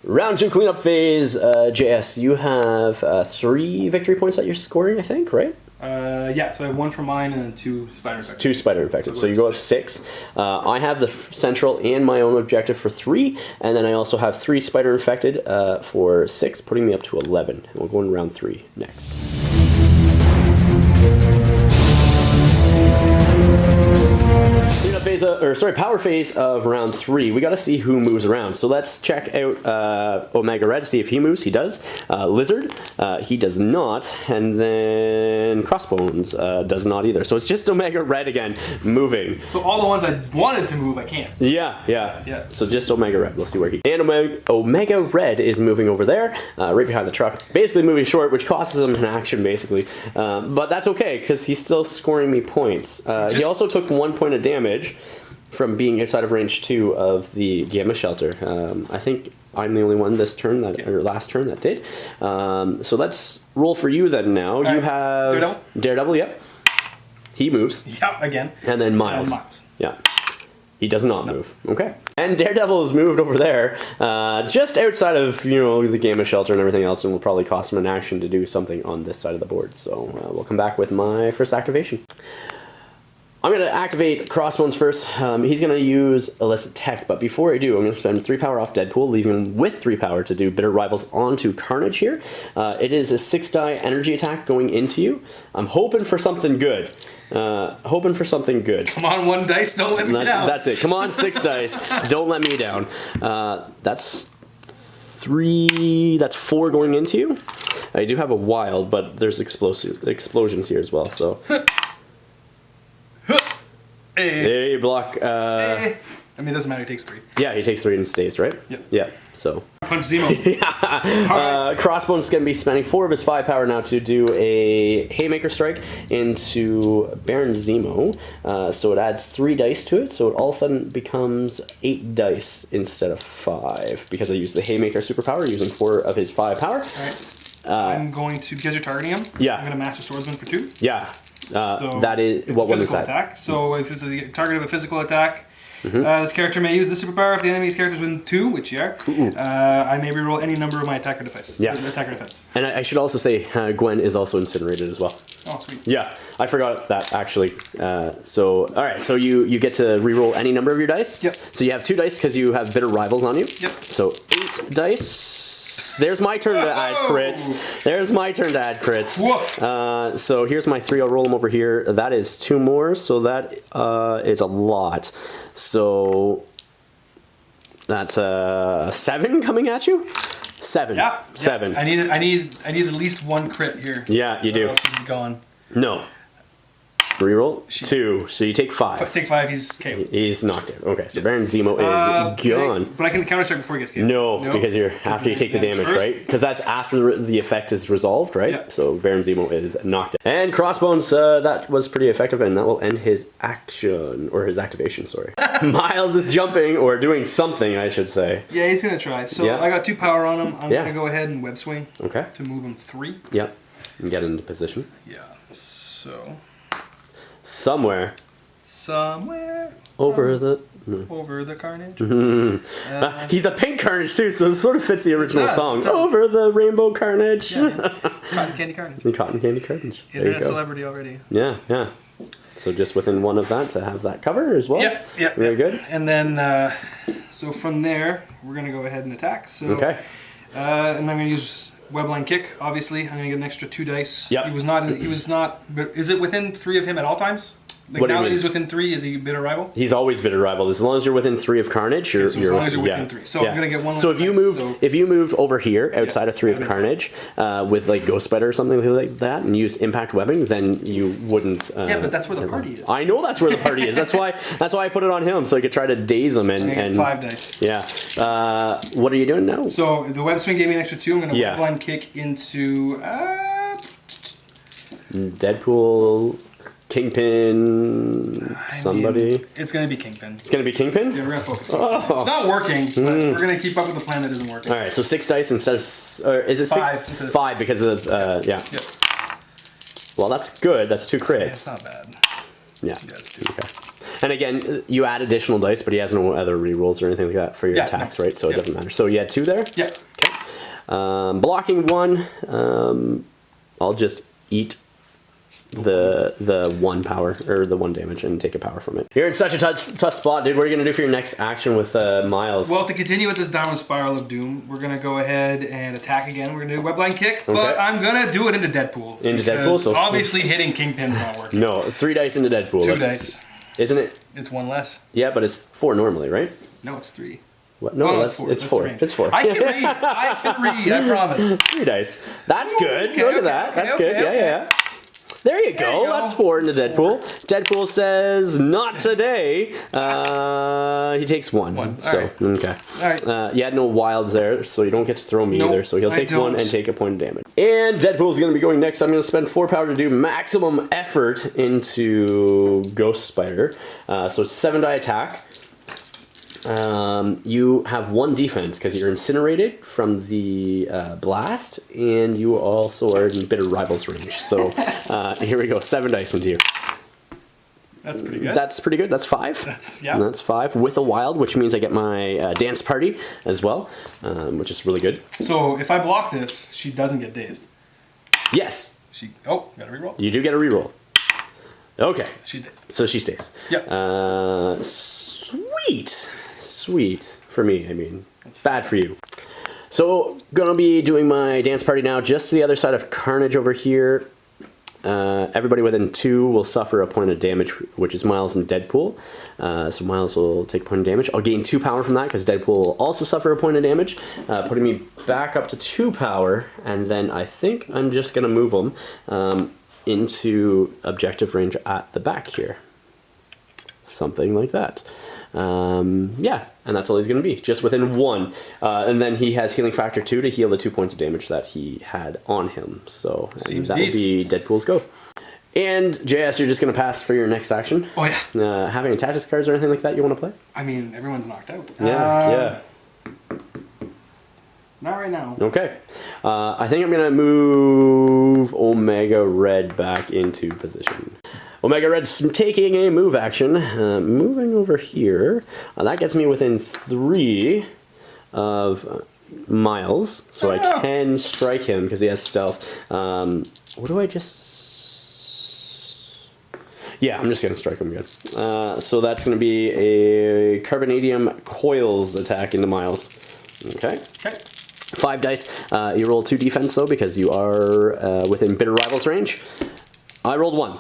Round 2 cleanup phase. JS, you have 3 victory points that you're scoring, I think, right? Yeah, so I have 1 for mine and then 2 spider infected. 2 spider infected, so you go up 6. I have the central and my own objective for 3, and then I also have 3 spider infected for 6, putting me up to 11. And we'll go in round 3 next. Power phase of round 3. We got to see who moves around. So let's check out Omega Red, see if he moves. He does. Lizard, he does not. And then Crossbones does not either. So it's just Omega Red again moving. So all the ones I wanted to move, I can't. Yeah. So just Omega Red. We'll see where he. And Omega Red is moving over there, right behind the truck. Basically moving short, which costs him an action, basically. But that's okay because he's still scoring me points. He also took 1 point of damage from being outside of range 2 of the Gamma Shelter. I think I'm the only one this turn or last turn that did. So let's roll for you then now. You have Daredevil, yep. He moves. Yep, again. And then Miles. Yeah. He does not move. Okay. And Daredevil is moved over there, just outside of, the Gamma Shelter and everything else, and will probably cost him an action to do something on this side of the board. So we'll come back with my first activation. I'm going to activate Crossbones first. He's going to use Illicit Tech, but before I do, I'm going to spend 3 power off Deadpool, leaving him with 3 power to do Bitter Rivals onto Carnage here. It is a 6-die energy attack going into you. I'm hoping for something good. Come on, 1 dice, don't let me down. That's it. Come on, 6 dice. Don't let me down. That's 3. That's 4 going into you. I do have a wild, but there's explosions here as well, so... There you block. I mean, it doesn't matter. He takes 3. Yeah, he takes 3 and stays, right? Yep. Yeah. So. Punch Zemo. Yeah. Crossbones is going to be spending 4 of his 5 power now to do a Haymaker Strike into Baron Zemo. So it adds 3 dice to it. So it all of a sudden becomes 8 dice instead of 5 because I used the Haymaker superpower using 4 of his 5 power. All right. I'm going to, because you're targeting him. Yeah. I'm going to Master Swordsman for 2. Yeah. So that is what one is that? Attack. So if it's the target of a physical attack, this character may use the superpower if the enemy's characters within 2, which you are. I may reroll any number of my attack or defense. Yeah. Attack or defense. And I should also say Gwen is also incinerated as well. Oh, sweet. Yeah, I forgot that actually. So all right, so you get to reroll any number of your dice. Yep. So you have 2 dice because you have Bitter Rivals on you. Yep. So 8 dice. crits. There's my turn to add crits. There's my turn to add crits. So here's my 3. I'll roll them over here. That is 2 more, so that is a lot. So that's 7 coming at you. 7. Yeah. 7. I need at least 1 crit here. Yeah, you do. Or else he's gone. No. Reroll 2, so you take 5. Take 5. He's KO. He's knocked out. Okay, so Baron Zemo is gone. But I can counter strike before he gets KO. No, because you're after you take the damage, right? Because that's after the effect is resolved, right? Yep. So Baron Zemo is knocked out. And Crossbones, that was pretty effective, and that will end his action or his activation. Sorry. Miles is jumping or doing something, I should say. Yeah, he's gonna try. So I got 2 power on him. I'm gonna go ahead and web swing. Okay. To move him 3. Yep. And get into position. Yeah. So. Somewhere. Over the carnage. He's a pink carnage too, so it sort of fits the original song. It does. Over the rainbow carnage. Yeah, it's Cotton Candy Carnage. Cotton Candy Carnage. Internet celebrity already. Yeah, yeah. So just within 1 of that to have that cover as well. Yeah. Very good. And then, so from there, we're gonna go ahead and attack. So, okay. And I'm gonna use Webline Kick. Obviously, I'm gonna get an extra 2 dice. Yep. He was not. But is it within 3 of him at all times? Like What do you now that mean? he's within 3, is he bitter rival? He's always bitter rival. As long as you're within 3 of Carnage, you're. So as long as you're within 3. So I'm gonna get 1. So if you moved over here outside of 3 of Carnage, with like Ghost Spider or something like that, and use Impact Webbing, then you wouldn't. Yeah, but that's where the party is. I know that's where the party is. That's why I put it on him so I could try to daze him and 5 dice. Yeah. What are you doing now? So the web swing gave me an extra 2. I'm gonna Webline Kick into Deadpool. Kingpin, somebody. It's going to be Kingpin. It's going to be Kingpin? Yeah, we're going to focus. It's not working, but we're going to keep up with the plan that isn't working. All right, so 6 dice instead of, or is it 6? 5 because of, yeah. Yep. Well, that's good. That's 2 crits. Yeah, it's not bad. Yeah. It's 2. Okay. And again, you add additional dice, but he has no other rerolls or anything like that for your attacks, right? So it doesn't matter. So you had 2 there? Yeah. Okay. Blocking 1, I'll just eat the 1 power or the 1 damage and take a power from it. You're in such a tough spot, dude. What are you gonna do for your next action with Miles? Well, to continue with this downward spiral of doom, we're gonna go ahead and attack again. We're gonna do Webline Kick, but I'm gonna do it into Deadpool. Into Deadpool, so obviously hitting Kingpin's not working. No, 3 dice into Deadpool. 2 dice. Isn't it? It's 1 less. Yeah, but it's 4 normally, right? No, it's 3. What? No, it's 4. It's 4. It's 4. I can read. I promise. 3 dice. That's good. Okay, Look at that. That's good. Yeah. There you go. That's 4 into Deadpool. Deadpool says, not today. He takes 1. So, okay. All right. You had no wilds there, so you don't get to throw me either. So he'll take 1 and take a point of damage. And Deadpool's going to be going next. I'm going to spend 4 power to do maximum effort into Ghost Spider. So it's 7 die attack. You have 1 defense because you're incinerated from the blast, and you also are in bitter rivals range. So here we go, 7 dice into you. That's pretty good. That's pretty good. That's 5. That's 5 with a wild, which means I get my dance party as well, which is really good. So if I block this, she doesn't get dazed. Yes. Got a reroll. You do get a reroll. Okay. She's dazed. So she stays. Yep. Sweet for me. I mean, it's bad for you. So gonna be doing my dance party now, just to the other side of Carnage over here. Everybody within 2 will suffer a point of damage, which is Miles and Deadpool. So Miles will take a point of damage. I'll gain 2 power from that because Deadpool will also suffer a point of damage, putting me back up to 2 power. And then I think I'm just gonna move them into objective range at the back here. Something like that. Yeah, and that's all he's going to be, just within 1. And then he has healing factor 2 to heal the 2 points of damage that he had on him. So that will be Deadpool's go. And JS, you're just going to pass for your next action. Oh yeah. Have any tactics cards or anything like that you want to play? I mean, everyone's knocked out. Yeah. Not right now. Okay. I think I'm going to move Omega Red back into position. Omega Red's taking a move action, moving over here. That gets me within 3 of Miles, so I can strike him because he has stealth. What do I just... Yeah, I'm just going to strike him again. So that's going to be a Carbonadium Coils attack into Miles. Okay. 5 dice. You roll 2 defense though because you are within Bitter Rivals range. I rolled 1.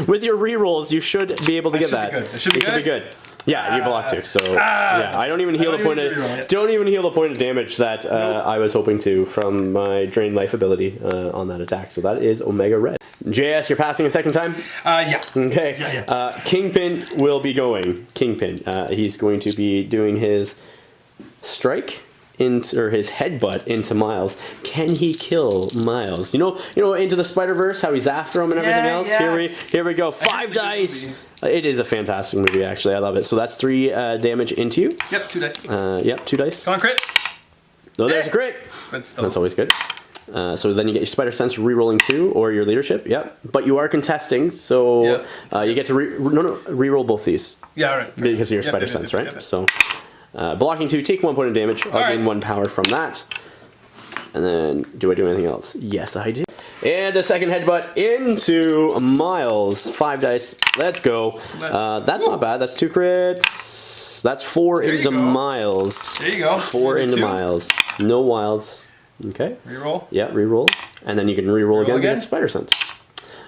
With your rerolls, you should be able to get that. It should be good. Yeah, you block 2. So yeah, I don't even heal the point of damage that I was hoping to from my drain life ability on that attack. So that is Omega Red. JS, you're passing a second time? Yeah. Okay. Yeah. Kingpin will be going. Kingpin. He's going to be doing his strike or his headbutt into Miles. Can he kill Miles? You know, into the Spider-Verse, how he's after him and everything else. Yeah. Here we go. 5 dice. It is a fantastic movie, actually. I love it. So that's 3 damage into you. Yep, 2 dice. Yep, 2 dice. Come on, crit. No, there's a crit. That's always good. So then you get your Spider Sense re-rolling 2 or your leadership. Yep. But you are contesting, so you get to re-roll both these. Yeah, all right. Because of your Spider Sense, right? Yep. So blocking 2, take 1 point of damage. I'll gain 1 power from that. And then, do I do anything else? Yes, I do. And a second headbutt into Miles. 5 dice. Let's go. That's not bad. That's 2 crits. That's 4 into Miles. There you go. 4 into Miles. No wilds. Okay. Reroll. Yeah, reroll. And then you can reroll again because Spider Sense.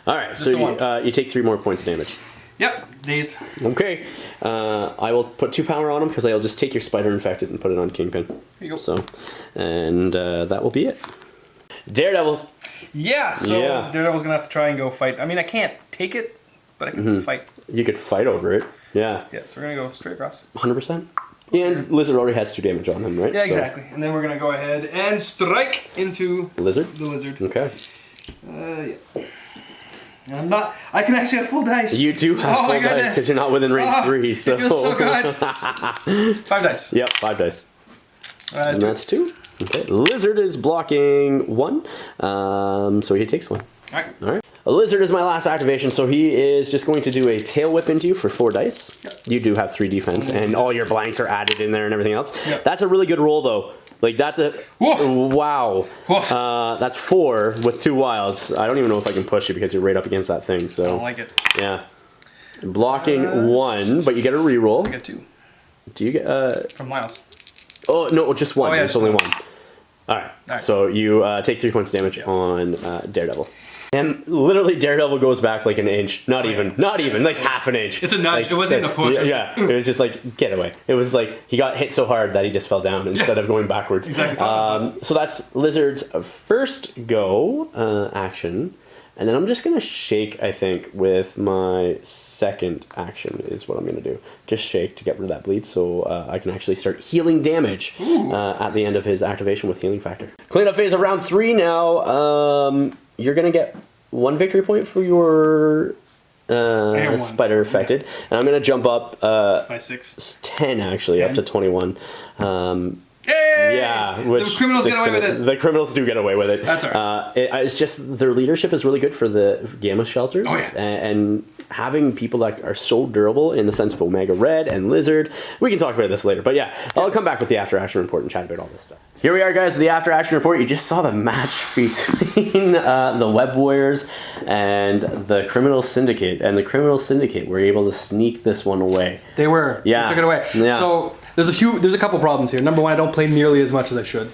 Alright, so you take 3 more points of damage. Yep, dazed. Okay. I will put 2 power on him because I'll just take your Spider Infected and put it on Kingpin. Here you go. So, and that will be it. Daredevil. Yeah, so Daredevil's going to have to try and go fight. I mean, I can't take it, but I can fight. You could fight over it. Yeah. Yeah, so we're going to go straight across. 100%. And Lizard already has 2 damage on him, right? Yeah, exactly. And then we're going to go ahead and strike into Lizard. The lizard. Okay. Yeah. And I can actually have full dice. You do have full dice because you're not within range 3. So. It feels so good. 5 dice. Yep, 5 dice. And that's 2. Okay. Lizard is blocking 1. So he takes 1. Alright. A lizard is my last activation, so he is just going to do a tail whip into you for 4 dice. Yep. You do have 3 defense, and all your blanks are added in there and everything else. Yep. That's a really good roll, though. Like, that's a... Woof. Wow. Woof. That's 4 with 2 wilds. I don't even know if I can push you because you're right up against that thing, so... I don't like it. Yeah. Blocking 1, but you get a reroll. I get 2. Do you get... From Miles. Oh, no, just 1. It's only 1. Alright. So you take 3 points damage on Daredevil. And literally Daredevil goes back like an inch. Not even, like half an inch. It's a nudge. Like, it wasn't even a push. Yeah, it was just like, get away. It was like, he got hit so hard that he just fell down instead of going backwards. Exactly. So that's Lizard's first go action. And then I'm just going to shake, I think, with my second action is what I'm going to do. Just shake to get rid of that bleed so I can actually start healing damage at the end of his activation with Healing Factor. Cleanup phase of round 3 now. You're going to get 1 victory point for your Spider Affected. And I'm going to jump up by 6. 10 actually, 10. Up to 21. Yay! Yeah, which the criminals get away with it. The criminals do get away with it. That's alright. It's just their leadership is really good for the Gamma shelters. Oh, yeah. And having people that are so durable in the sense of Omega Red and Lizard. We can talk about this later, but yeah, I'll come back with the after action report and chat about all this stuff. Here we are, guys, the after action report. You just saw the match between the Web Warriors and the Criminal Syndicate, and the Criminal Syndicate were able to sneak this one away. They were. Yeah. They took it away. Yeah. So there's a couple problems here. Number 1, I don't play nearly as much as I should.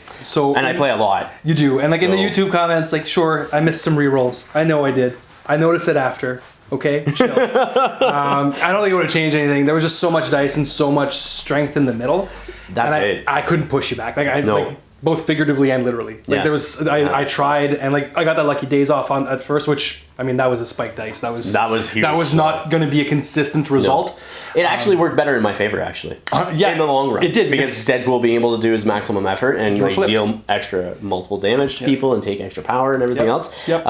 And I play a lot. You do. And like in the YouTube comments, like, sure, I missed some rerolls. I know I did. I noticed it after. Okay, chill. I don't think it would have changed anything. There was just so much dice and so much strength in the middle. That's it. I couldn't push you back. Like both figuratively and literally. Like there was, I tried, and like I got that lucky days off on at first, which I mean that was a spike dice. That was huge. That was not going to be a consistent result. No. It actually worked better in my favor, actually. Yeah, in the long run, it did because Deadpool being able to do his maximum effort and like deal extra multiple damage to people and take extra power and everything else. Yep.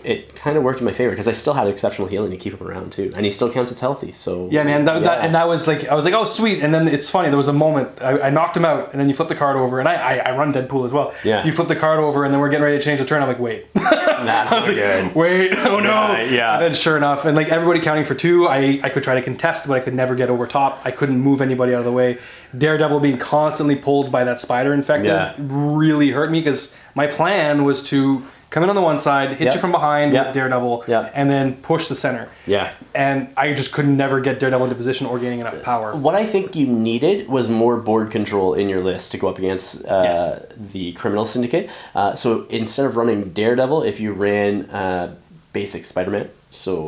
It kind of worked in my favor because I still had exceptional healing to keep him around too, and he still counts as healthy. So yeah, man, that was like I was like, oh sweet, and then it's funny. There was a moment I knocked him out, and then you flip the card over, and I run Deadpool as well. Yeah. You flip the card over, and then we're getting ready to change the turn. I'm like, wait. That's so good. Wait, oh no. Yeah. And then sure enough, and like everybody counting for 2, I could try to contest, but I could never get over top. I couldn't move anybody out of the way. Daredevil being constantly pulled by that Spider Infected really hurt me because my plan was to come in on the one side, hit you from behind with Daredevil, Yep. and then push the center. Yeah. And I just could never get Daredevil into position or gaining enough power. What I think you needed was more board control in your list to go up against the Criminal Syndicate. So instead of running Daredevil, if you ran basic Spider-Man, so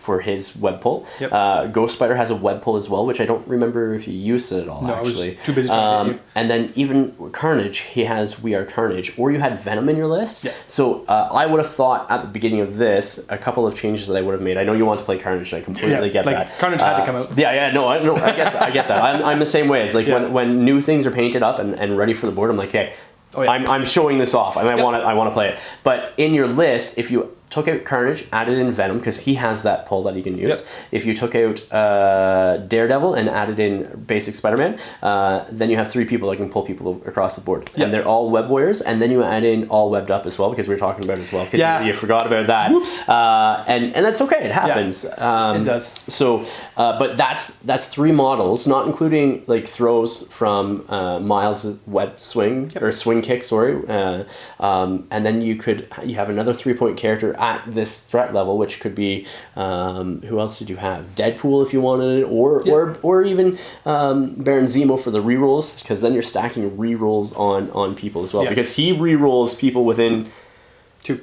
for his web pull. Ghost Spider has a web pull as well, which I don't remember if you used it at all, actually. I was too busy trying to get you. And then even Carnage, he has We Are Carnage, or you had Venom in your list. Yeah. So I would have thought at the beginning of this, a couple of changes that I would have made. I know you want to play Carnage, and I completely get that. Carnage had to come out. I get that. I get that. I'm the same way. It's like when new things are painted up and ready for the board, I'm like, hey, I'm showing this off. I want to play it. But in your list, if you took out Carnage, added in Venom, because he has that pull that he can use. If you took out Daredevil and added in basic Spider-Man, then you have 3 people that can pull people across the board. And they're all web warriors, and then you add in all webbed up as well, because we were talking about it as well, because you forgot about that. Whoops. And that's okay, it happens. It does. So, but that's 3 models, not including like throws from Miles' web swing, or swing kick, sorry. And then you have another 3-point character at this threat level, which could be who else did you have? Deadpool if you wanted it, or even Baron Zemo for the rerolls, because then you're stacking rerolls on people as well, because he rerolls people within 2.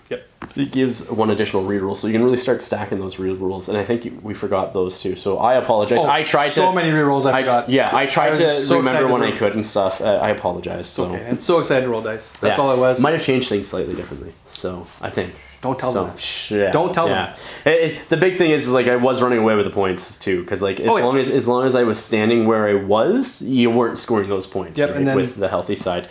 Yep. It gives 1 additional reroll, so you can really start stacking those rerolls, and I think we forgot those too. So I apologize. I tried so many rerolls I forgot. Yeah, I tried to so remember when I could and stuff. I apologize. So. Okay, and so excited to roll dice. That's all it was. Might have changed things slightly differently. So I think. Don't tell them. Don't tell them. The big thing is like I was running away with the points too, because like as long as I was standing where I was, you weren't scoring those points and then, with the healthy side.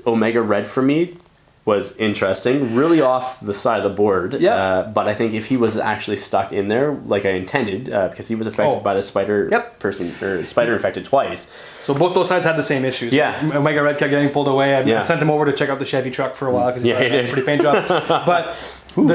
Omega Red for me was interesting, really off the side of the board. But I think if he was actually stuck in there like I intended, because he was affected by the spider person, or spider infected twice. So both those sides had the same issues. Omega Red kept getting pulled away. I sent him over to check out the Chevy truck for a while because he did a pretty paint job. But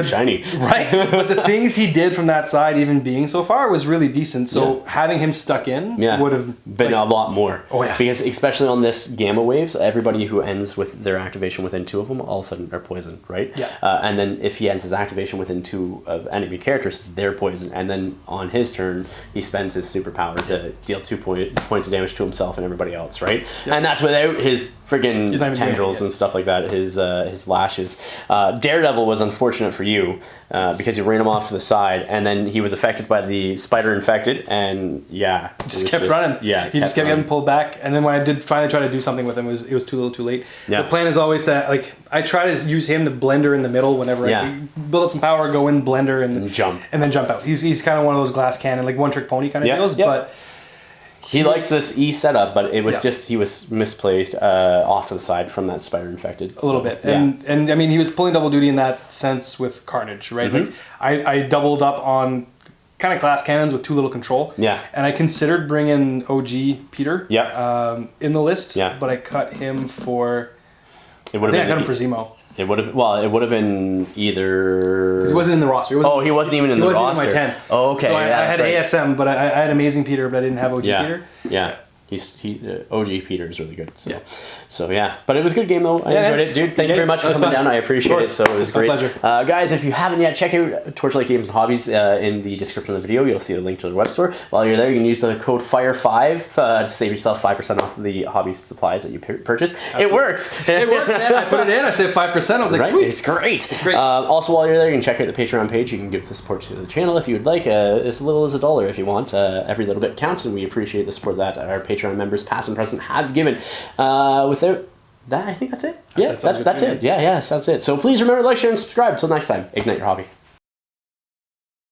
shiny. Right. But the things he did from that side, even being so far, was really decent. So having him stuck in would have been a lot more. Oh yeah. Because especially on this gamma waves, everybody who ends with their activation within 2 of them all of a sudden are poisoned, right? And then if he ends his activation within 2 of enemy characters, they're poisoned. And then on his turn, he spends his superpower to deal 2 points of damage to himself and everybody else, right? And that's without his friggin' tendrils and stuff like that, his lashes. Daredevil was unfortunate for you because you ran him off to the side, and then he was affected by the spider infected, and just kept running. He just kept getting pulled back, and then when I did finally try to do something with him, it was too little, too late. The plan is always to I try to use him to blender in the middle whenever I build up some power, go in blender and jump, and then jump out. He's kind of one of those glass cannon, like one trick pony kind of deals, but. He likes this E setup, but it was just he was misplaced off to the side from that spider infected. A little bit, and I mean he was pulling double duty in that sense with Carnage, right? Like I doubled up on kind of glass cannons with 2 little control. And I considered bringing OG Peter. In the list. But I cut him for. I cut him for Zemo. It would have been either. He wasn't in the roster. He wasn't even in the roster. He wasn't in my 10. Oh, okay. So I had ASM, but I had Amazing Peter, but I didn't have OG Peter. OG Peter is really good. So but it was a good game though. I enjoyed it, dude. Thank you very much for coming down. I appreciate it. So it was great. Pleasure. Guys, if you haven't yet, check out Torchlight Games and Hobbies in the description of the video. You'll see a link to the web store. While you're there, you can use the code FIRE5 to save yourself 5% off the hobby supplies that you purchase. Absolutely. It works. It works, man. I put it in. I said 5%. I was like, sweet. It's great. It's great. Also, while you're there, you can check out the Patreon page. You can give the support to the channel if you would like. As little as $1 if you want. Every little bit counts, and we appreciate the support that our Patreon members, past and present, have given. Without that, I think that's it. That's it. Sounds it. So please remember to like, share, and subscribe. Until next time, ignite your hobby.